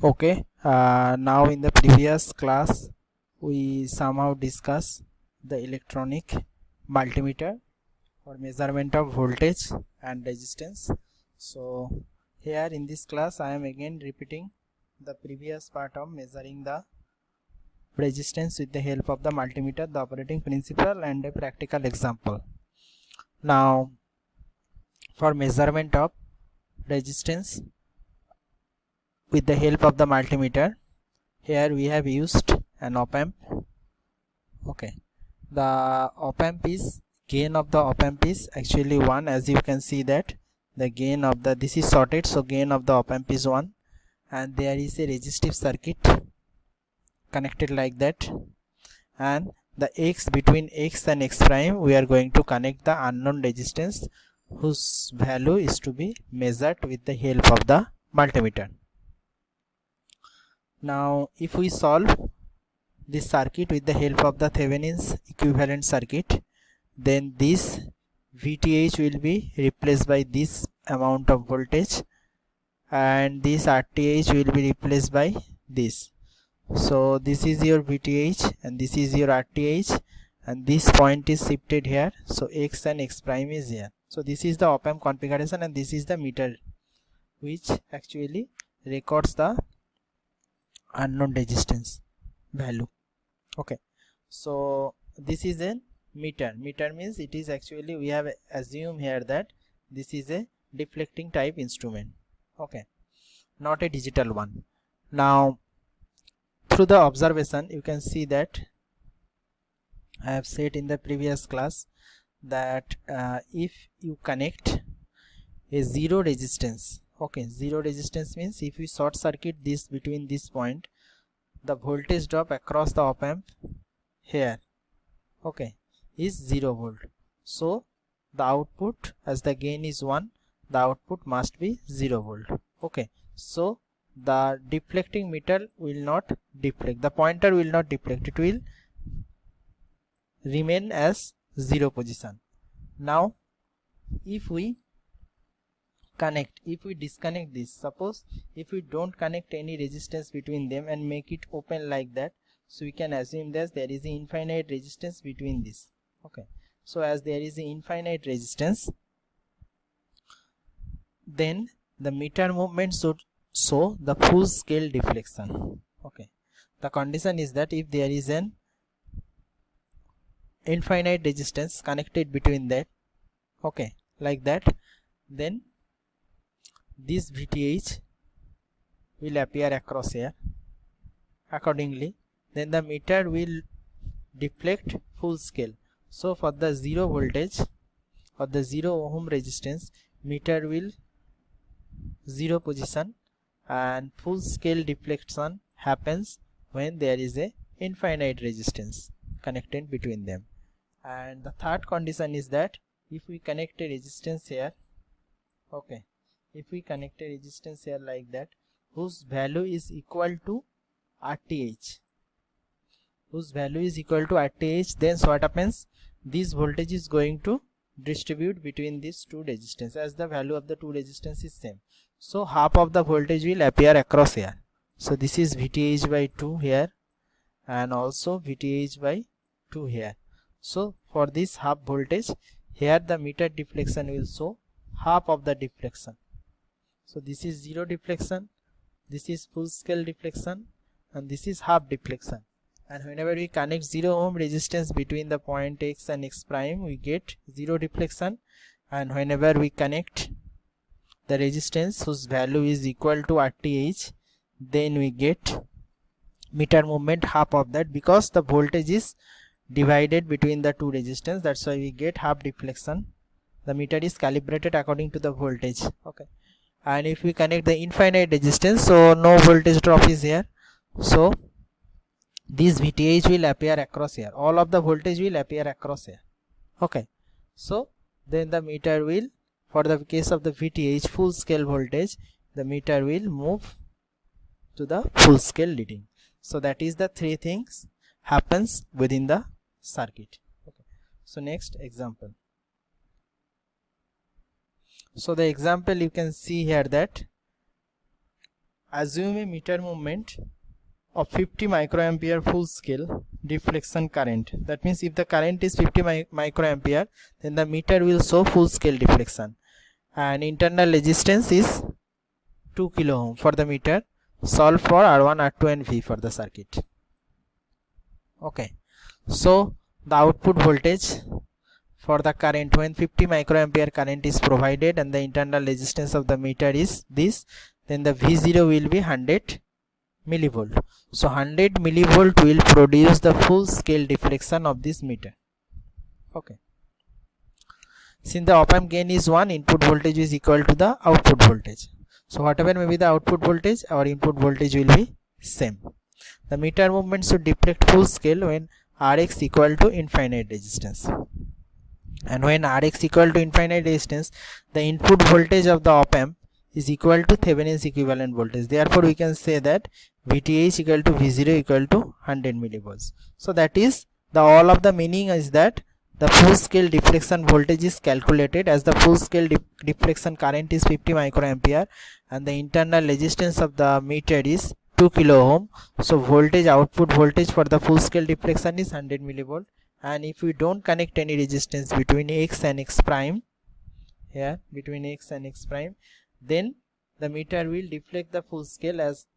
Okay, now in the previous class we somehow discuss the electronic multimeter for measurement of voltage and resistance. So here in this class I am again repeating the previous part of measuring the resistance with the help of the multimeter, the operating principle and a practical example. Now for measurement of resistance with the help of the multimeter, here we have used an op-amp. Okay, the op-amp is gain of the op-amp is actually 1, as you can see that the gain of the, this is sorted, so gain of the op-amp is 1, and there is a resistive circuit connected like that, and the x between x and x prime we are going to connect the unknown resistance whose value is to be measured with the help of the multimeter. Now if we solve this circuit with the help of the Thevenin's equivalent circuit, then this VTH will be replaced by this amount of voltage and this RTH will be replaced by this. So this is your VTH and this is your RTH, and this point is shifted here, so x and x prime is here. So this is the op-amp configuration, and this is the meter which actually records the unknown resistance value. Okay, so this is a meter. Meter means it is actually, we have assumed here that this is a deflecting type instrument. Okay, not a digital one. Now through the observation you can see that I have said in the previous class that if you connect a zero resistance, okay, zero resistance means if we short circuit this between this point, the voltage drop across the op-amp here, okay, is 0 volt. So the output, as the gain is 1, the output must be 0 volt. Okay, so the deflecting meter will not deflect, the pointer will not deflect, it will remain as 0 position. Now if we connect, if we disconnect this, suppose if we don't connect any resistance between them and make it open like that, so we can assume that there is an infinite resistance between this. Okay, so as there is an infinite resistance, then the meter movement should show the full scale deflection. Okay, the condition is that if there is an infinite resistance connected between that, okay, like that, then this VTH will appear across here. Accordingly, then the meter will deflect full scale. So for the 0 voltage or the 0 ohm resistance, meter will 0 position, and full scale deflection happens when there is a infinite resistance connected between them. And the third condition is that if we connect a resistance here, okay, if we connect a resistance here like that, whose value is equal to RTH, whose value is equal to RTH, then what happens, this voltage is going to distribute between these two resistance as the value of the two resistance is same. So half of the voltage will appear across here. So this is VTH by 2 here and also VTH by 2 here. So for this half voltage, here the meter deflection will show half of the deflection. So this is 0 deflection, this is full scale deflection, and this is half deflection. And whenever we connect 0 ohm resistance between the point x and x prime, we get 0 deflection, and whenever we connect the resistance whose value is equal to RTH, then we get meter movement half of that, because the voltage is divided between the two resistance, that's why we get half deflection. The meter is calibrated according to the voltage. Okay, and if we connect the infinite resistance, so no voltage drop is here, so this VTH will appear across here, all of the voltage will appear across here. Okay, so then the meter will, for the case of the VTH full scale voltage, the meter will move to the full scale reading. So that is the three things happens within the circuit. Okay, so next example. So the example you can see here that assume a meter movement of 50 microampere full scale deflection current. That means if the current is 50 microampere, then the meter will show full scale deflection, and internal resistance is 2 kilo ohm for the meter. Solve for R1, R2 and V for the circuit. Okay, so the output voltage for the current when 50 microampere current is provided and the internal resistance of the meter is this, then the V0 will be 100 millivolt. So 100 millivolt will produce the full scale deflection of this meter. Okay, since the op-amp gain is 1, input voltage is equal to the output voltage. So whatever may be the output voltage, our input voltage will be same. The meter movement should deflect full scale when Rx equal to infinite resistance, and when Rx equal to infinite resistance, the input voltage of the op-amp is equal to Thevenin's equivalent voltage. Therefore we can say that VTH equal to V0 equal to 100 millivolts. So that is the all of the meaning is that the full scale deflection voltage is calculated as the full scale deflection current is 50 microampere and the internal resistance of the meter is 2 kilo ohm. So voltage, output voltage for the full scale deflection is 100 millivolt. And if we don't connect any resistance between X and X prime, here between X and X prime, then the meter will deflect the full scale as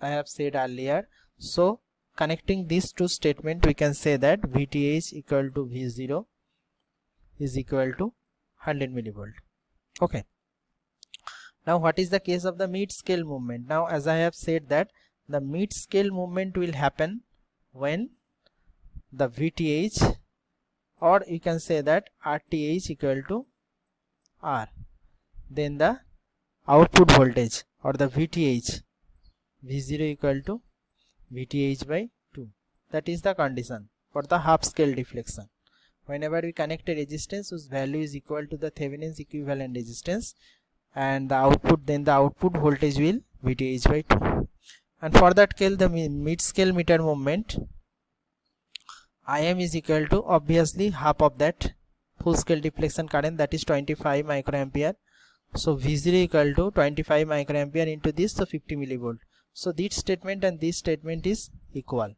I have said earlier. So connecting these two statements, we can say that VTH equal to V0 is equal to 100 millivolt. Okay, now what is the case of the mid scale movement? Now as I have said that the mid scale movement will happen when the VTH, or you can say that RTH equal to R, then the output voltage or the VTH V0 equal to VTH by 2. That is the condition for the half scale deflection. Whenever we connect a resistance whose value is equal to the Thevenin's equivalent resistance and the output, then the output voltage will VTH by 2. And for that case, the mid scale meter movement Im is equal to obviously half of that full scale deflection current, that is 25 microampere. So V0 equal to 25 microampere into this, so 50 millivolt. So this statement and this statement is equal.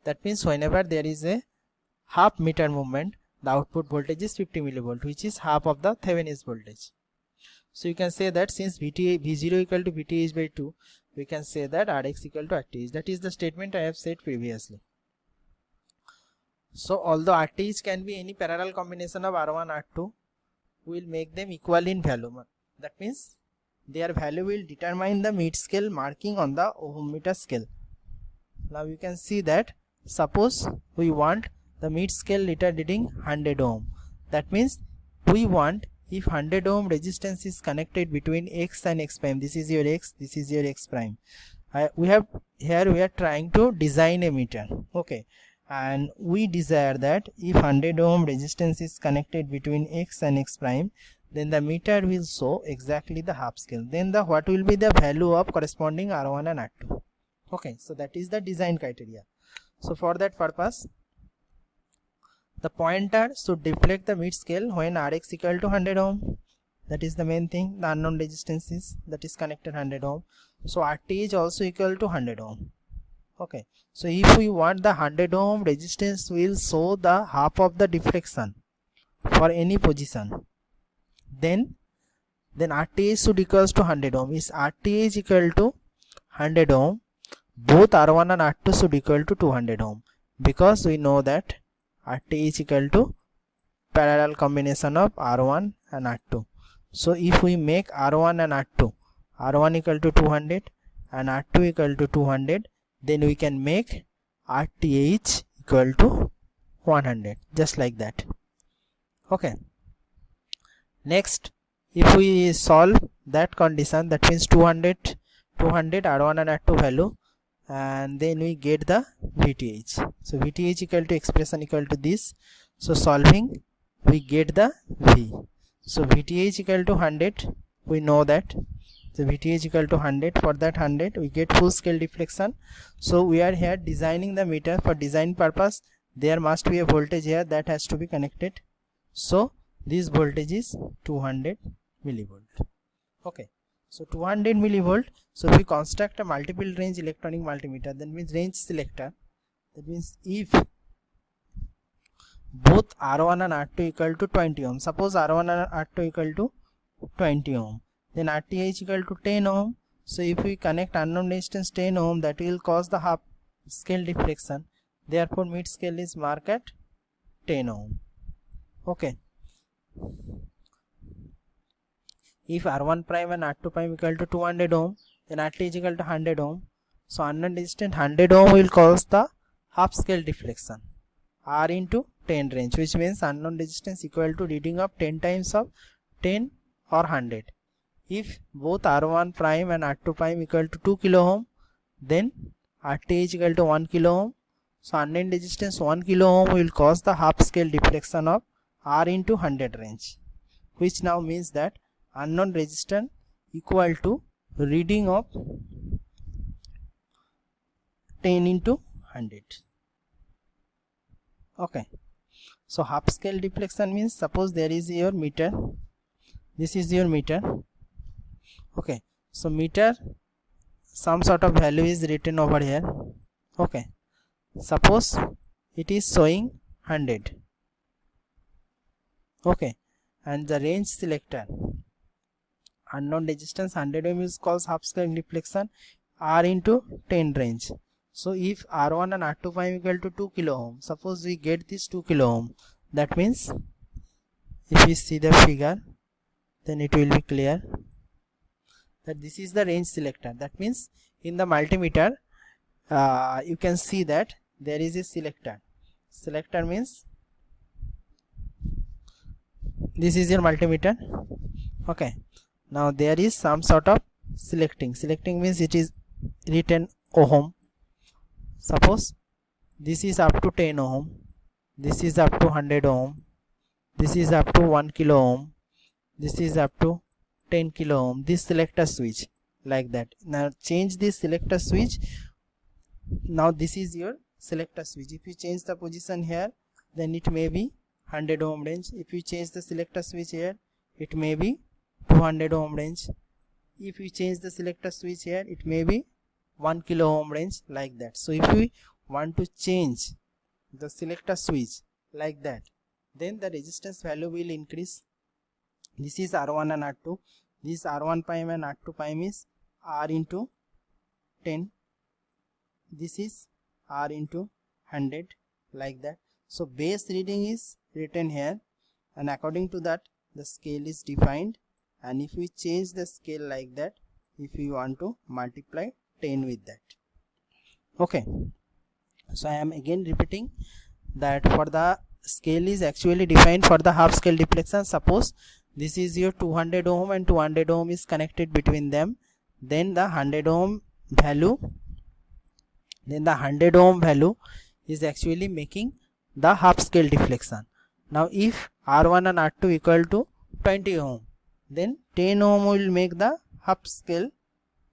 That means whenever there is a half meter movement, the output voltage is 50 millivolt, which is half of the Thevenin's voltage. So you can say that since V0 equal to VTH by 2, we can say that Rx equal to RTH. That is the statement I have said previously. So although RTH can be any parallel combination of R1, R2, we will make them equal in value. That means their value will determine the mid scale marking on the ohm meter scale. Now you can see that suppose we want the mid scale meter reading 100 ohm. That means we want if 100 ohm resistance is connected between X and X prime. This is your X, this is your X prime. We are trying to design a meter. Okay, and we desire that if 100 ohm resistance is connected between X and X prime, then the meter will show exactly the half scale. Then the what will be the value of corresponding R1 and R2. Okay, so that is the design criteria. So for that purpose, the pointer should deflect the mid scale when Rx equal to 100 ohm. That is the main thing. The unknown resistance is that is connected 100 ohm. So RT is also equal to 100 ohm. Okay, so if we want the 100 ohm resistance will show the half of the deflection for any position, then RTH should equals to 100 ohm. Is RTH equal to 100 ohm, both R1 and R2 should equal to 200 ohm, because we know that RTH equal to parallel combination of R1 and R2. So if we make R1 and R2, R1 equal to 200 and R2 equal to 200, then we can make RTH equal to 100, just like that. Okay, next if we solve that condition, that means 200 R1 and R2 value, and then we get the VTH. So VTH equal to expression equal to this. So solving we get the V. So VTH equal to 100, we know that. So VTH equal to 100, for that 100 we get full scale deflection. So we are here designing the meter. For design purpose there must be a voltage here that has to be connected. So this voltage is 200 millivolt. Okay, So 200 millivolt. So if we construct a multiple range electronic multimeter, that means range selector, that means if both R1 and R2 equal to 20 ohm, suppose R1 and R2 equal to 20 ohm, then RTH equal to 10 ohm. So if we connect unknown resistance 10 ohm, that will cause the half scale deflection. Therefore mid scale is marked at 10 ohm. Okay. If R1 prime and R2 prime equal to 200 ohm, then RTH equal to 100 ohm. So unknown resistance 100 ohm will cause the half scale deflection, R into 10 range, which means unknown resistance equal to reading of 10 times of 10 or 100. If both R1 prime and R2 prime equal to 2 kilo ohm, then RTH equal to 1 kilo ohm. So unknown resistance 1 kilo ohm will cause the half scale deflection of R into 100 range, which now means that unknown resistance equal to reading of 10 into 100. Okay. So half scale deflection means, suppose there is your meter, this is your meter. Okay, so meter, some sort of value is written over here. Okay, suppose it is showing 100. Okay, and the range selector, unknown resistance 100 ohm is called half scale deflection, R into 10 range. So if R1 and R2 prime equal to 2 kilo ohm, suppose we get this 2 kilo ohm, that means if we see the figure, then it will be clear that this is the range selector. That means in the multimeter you can see that there is a selector. Selector means this is your multimeter. Okay, now there is some sort of selecting. Selecting means it is written ohm. Suppose this is up to 10 ohm, this is up to 100 ohm, this is up to 1 kilo ohm, this is up to 10 kilo ohm. This selector switch, like that. Now change this selector switch. Now this is your selector switch. If you change the position here, then it may be 100 ohm range. If you change the selector switch here, it may be 200 ohm range. If you change the selector switch here, it may be 1 kilo ohm range, like that. So if we want to change the selector switch like that, then the resistance value will increase. This is R1 and R2. This R1 prime and R2 prime is R into 10. This is R into 100, like that. So base reading is written here, and according to that the scale is defined. And if we change the scale like that, if you want to multiply 10 with that. Okay, so I am again repeating that for the scale is actually defined for the half scale deflection. Suppose this is your 200 ohm and 200 ohm is connected between them, then the 100 ohm value, is actually making the half scale deflection. Now if R1 and R2 equal to 20 ohm, then 10 ohm will make the half scale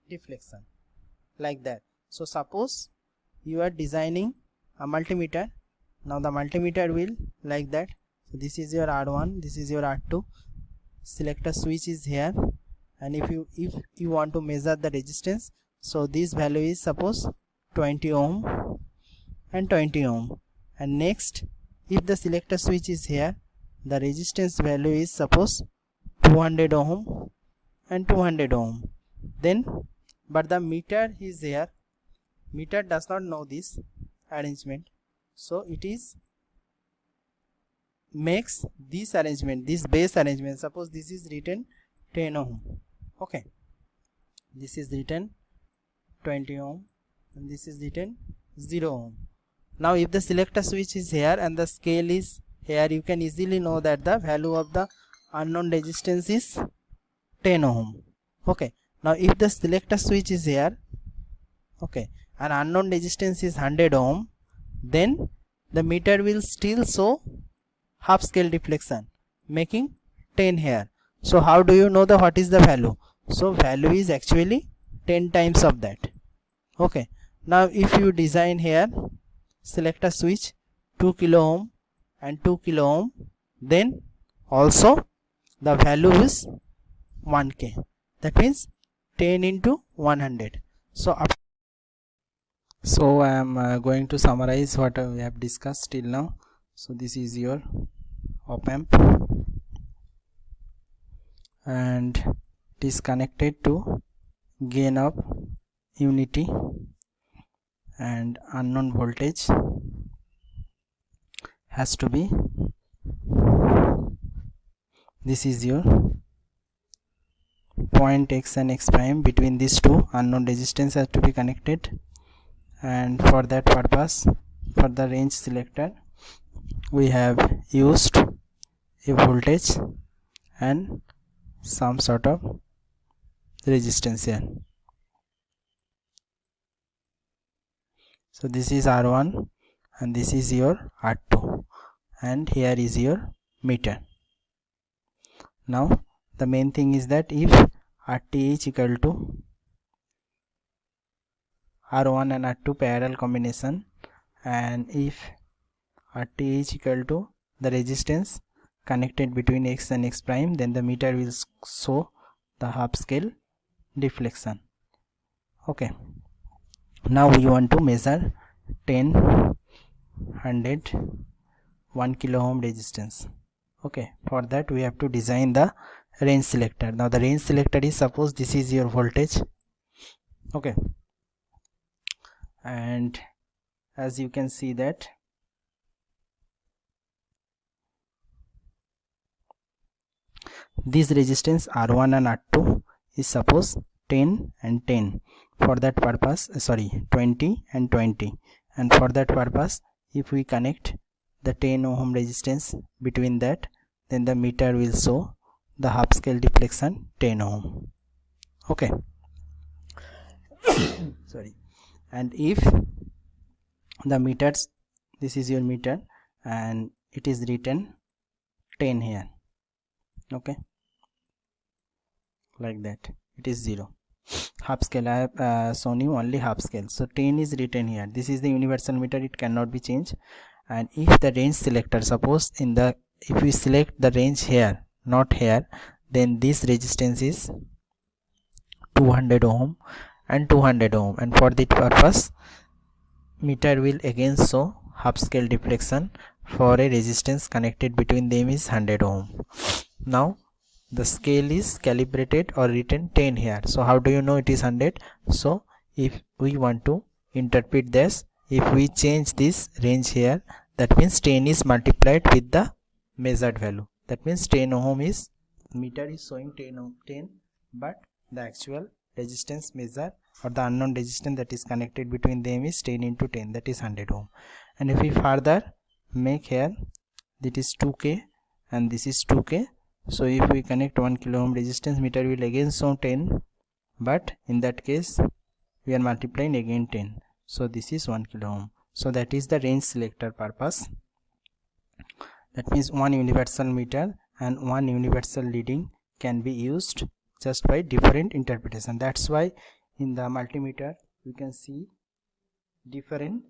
deflection, like that. So suppose you are designing a multimeter. Now the multimeter will like that. So this is your R1, this is your R2, selector switch is here, and if you want to measure the resistance, so this value is suppose 20 ohm and 20 ohm. And next, if the selector switch is here, the resistance value is suppose 200 ohm and 200 ohm. Then but the meter is here, meter does not know this arrangement, so it is makes this arrangement, this base arrangement. Suppose this is written 10 ohm. Okay, this is written 20 ohm and this is written 0 ohm. Now if the selector switch is here and the scale is here, you can easily know that the value of the unknown resistance is 10 ohm. Okay, now if the selector switch is here, okay, and unknown resistance is 100 ohm, then the meter will still show half scale deflection, making 10 here. So how do you know the what is the value? So value is actually 10 times of that. Okay, now if you design here selector switch 2 kilo ohm and 2 kilo ohm, then also the value is 1k. That means 10 into 100. So I am going to summarize what we have discussed till now. So this is your op amp, and it is connected to gain of unity and unknown voltage has to be, this is your point x and x prime, between these two unknown resistance has to be connected, and for that purpose, for the range selector, we have used a voltage and some sort of resistance here. So this is R1 and this is your R2, and here is your meter. Now the main thing is that if RTH equal to R1 and R2 parallel combination, and if RTH equal to the resistance connected between x and x prime, then the meter will show the half scale deflection. Okay, now we want to measure 10, 100, 1 kilo ohm resistance. Okay, for that we have to design the range selector. Now the range selector is, suppose this is your voltage. Okay, and as you can see that this resistance R1 and R2 is suppose 10 and 10. For that purpose, 20 and 20, and for that purpose, if we connect the 10 ohm resistance between that, then the meter will show the half scale deflection 10 ohm. Okay. Sorry. And if the meters, this is your meter and it is written 10 here. Okay, like that, it is 0. Half scale, I have shown you only half scale. So 10 is written here. This is the universal meter, it cannot be changed. And if the range selector, suppose if we select the range here, not here, then this resistance is 200 ohm and 200 ohm, and for that purpose meter will again show half scale deflection for a resistance connected between them is 100 ohm. Now the scale is calibrated or written 10 here. So how do you know it is 100? So if we want to interpret this, if we change this range here, that means 10 is multiplied with the measured value. That means 10 ohm is, meter is showing 10, but the actual resistance measure or the unknown resistance that is connected between them is 10 into 10, that is 100 ohm. And if we further make here, that is 2k and this is 2k. So if we connect 1 kilo ohm resistance, meter will again show 10, but in that case we are multiplying again 10. So this is 1 kilo ohm. So that is the range selector purpose. That means one universal meter and one universal reading can be used just by different interpretation. That's why in the multimeter you can see different.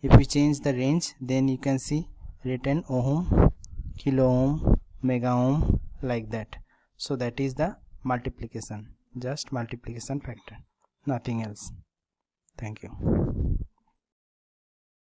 If we change the range, then you can see written ohm, kilo ohm, mega ohm, like that. So that is the multiplication, just multiplication factor, nothing else. Thank you.